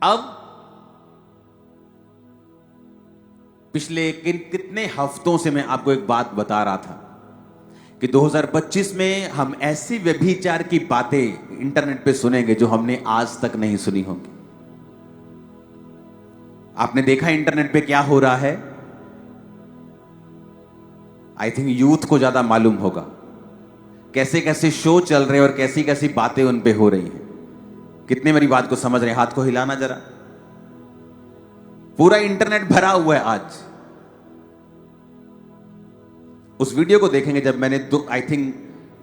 अब पिछले कितने हफ्तों से मैं आपको एक बात बता रहा था कि 2025 में हम ऐसी व्यभिचार की बातें इंटरनेट पे सुनेंगे जो हमने आज तक नहीं सुनी होंगी। आपने देखा इंटरनेट पे क्या हो रहा है? आई थिंक यूथ को ज्यादा मालूम होगा कैसे कैसे शो चल रहे हैं और कैसी कैसी बातें उन पे हो रही हैं। कितने मेरी बात को समझ रहे हैं? हाथ को हिलाना जरा। पूरा इंटरनेट भरा हुआ है आज। उस वीडियो को देखेंगे जब मैंने आई थिंक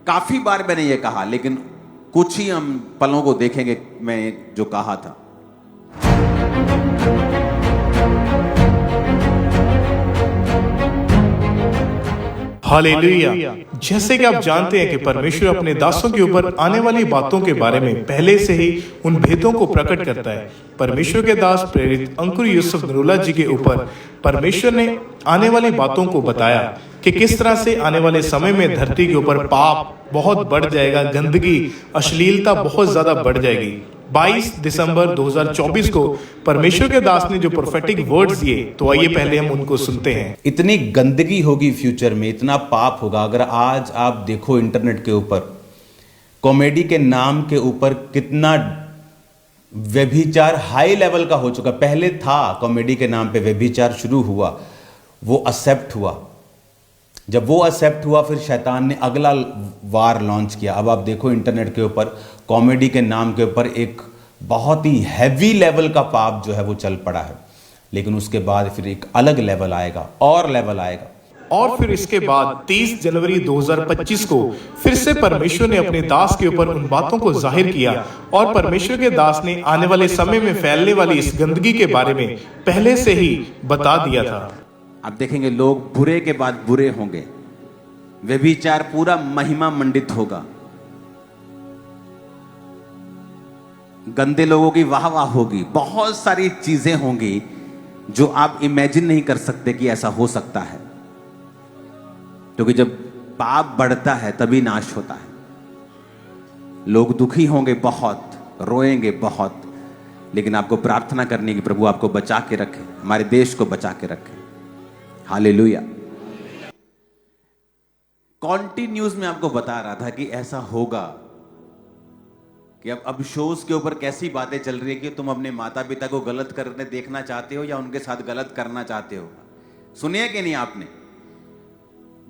काफी बार मैंने ये कहा, लेकिन कुछ ही हम पलों को देखेंगे मैं जो कहा था। हालेलुया। जैसे कि आप जानते हैं कि परमेश्वर अपने दासों के ऊपर आने वाली बातों के बारे में पहले से ही उन भेदों को प्रकट करता है। परमेश्वर के दास प्रेरित अंकुर यूसुफ नरूला जी के ऊपर परमेश्वर ने आने वाली बातों को बताया कि किस तरह से आने वाले समय में धरती के ऊपर पाप बहुत बढ़ जाएगा, गंदगी, अश्लीलता बहुत ज्यादा बढ़ जाएगी। 22 दिसंबर 2024 को परमेश्वर के दास ने जो प्रोफेटिक वर्ड्स दिए, तो आइए पहले हम उनको सुनते हैं। इतनी गंदगी होगी फ्यूचर में, इतना पाप होगा। अगर आज आप देखो इंटरनेट के ऊपर कॉमेडी के नाम के ऊपर कितना व्यभिचार हाई लेवल का हो चुका। पहले था कॉमेडी के नाम पे व्यभिचार शुरू हुआ, वो एक्सेप्ट हुआ। जब वो एक्सेप्ट हुआ फिर शैतान ने अगला वार लॉन्च किया। अब आप देखो इंटरनेट के ऊपर कॉमेडी के नाम के ऊपर एक बहुत ही हैवी लेवल का पाप जो है वो चल पड़ा है। लेकिन उसके बाद फिर एक अलग लेवल आएगा और लेवल आएगा। और फिर इसके बाद 30 जनवरी 2025 को फिर से परमेश्वर ने अपने दास के ऊपर उन बातों को जाहिर किया और परमेश्वर के दास ने आने वाले समय में फैलने वाली इस गंदगी के बारे में पहले से ही बता दिया था। आप देखेंगे लोग बुरे के बाद बुरे होंगे, व्यभिचार पूरा महिमा मंडित होगा, गंदे लोगों की वाह वाह होगी, बहुत सारी चीजें होंगी जो आप इमेजिन नहीं कर सकते कि ऐसा हो सकता है। क्योंकि जब पाप बढ़ता है तभी नाश होता है। लोग दुखी होंगे बहुत, रोएंगे बहुत, लेकिन आपको प्रार्थना करनी कि प्रभु आपको बचा के रखे, हमारे देश को बचा के रखे। हालेलुया। कॉन्टिन्यूज में आपको बता रहा था कि ऐसा होगा कि अब शोज के ऊपर कैसी बातें चल रही है कि तुम अपने माता पिता को गलत करने देखना चाहते हो या उनके साथ गलत करना चाहते हो। सुनिए कि नहीं आपने?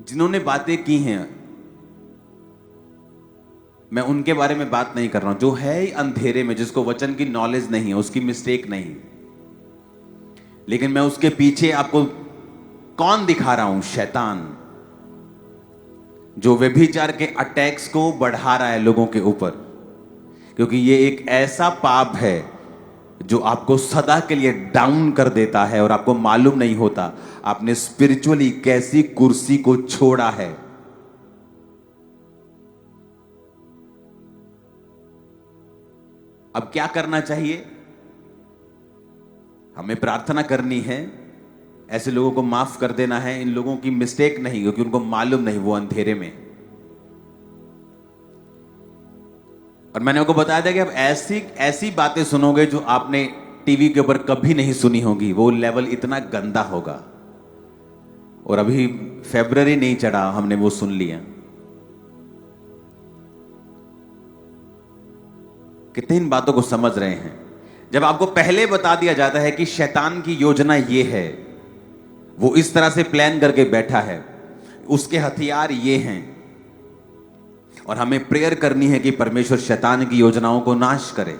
जिन्होंने बातें की हैं, मैं उनके बारे में बात नहीं कर रहा हूं। जो है ही अंधेरे में, जिसको वचन की नॉलेज नहीं है, उसकी मिस्टेक नहीं, लेकिन मैं उसके पीछे आपको कौन दिखा रहा हूं? शैतान, जो व्यभिचार के अटैक्स को बढ़ा रहा है लोगों के ऊपर। क्योंकि ये एक ऐसा पाप है जो आपको सदा के लिए डाउन कर देता है और आपको मालूम नहीं होता आपने स्पिरिचुअली कैसी कुर्सी को छोड़ा है। अब क्या करना चाहिए? हमें प्रार्थना करनी है, ऐसे लोगों को माफ कर देना है। इन लोगों की मिस्टेक नहीं, क्योंकि उनको मालूम नहीं, वो अंधेरे में। और मैंने आपको बताया था कि अब ऐसी बातें सुनोगे जो आपने टीवी के ऊपर कभी नहीं सुनी होगी। वो लेवल इतना गंदा होगा। और अभी फरवरी नहीं चढ़ा, हमने वो सुन लिया। कितने इन बातों को समझ रहे हैं? जब आपको पहले बता दिया जाता है कि शैतान की योजना ये है, वो इस तरह से प्लान करके बैठा है, उसके हथियार ये हैं, और हमें प्रेयर करनी है कि परमेश्वर शैतान की योजनाओं को नाश करे।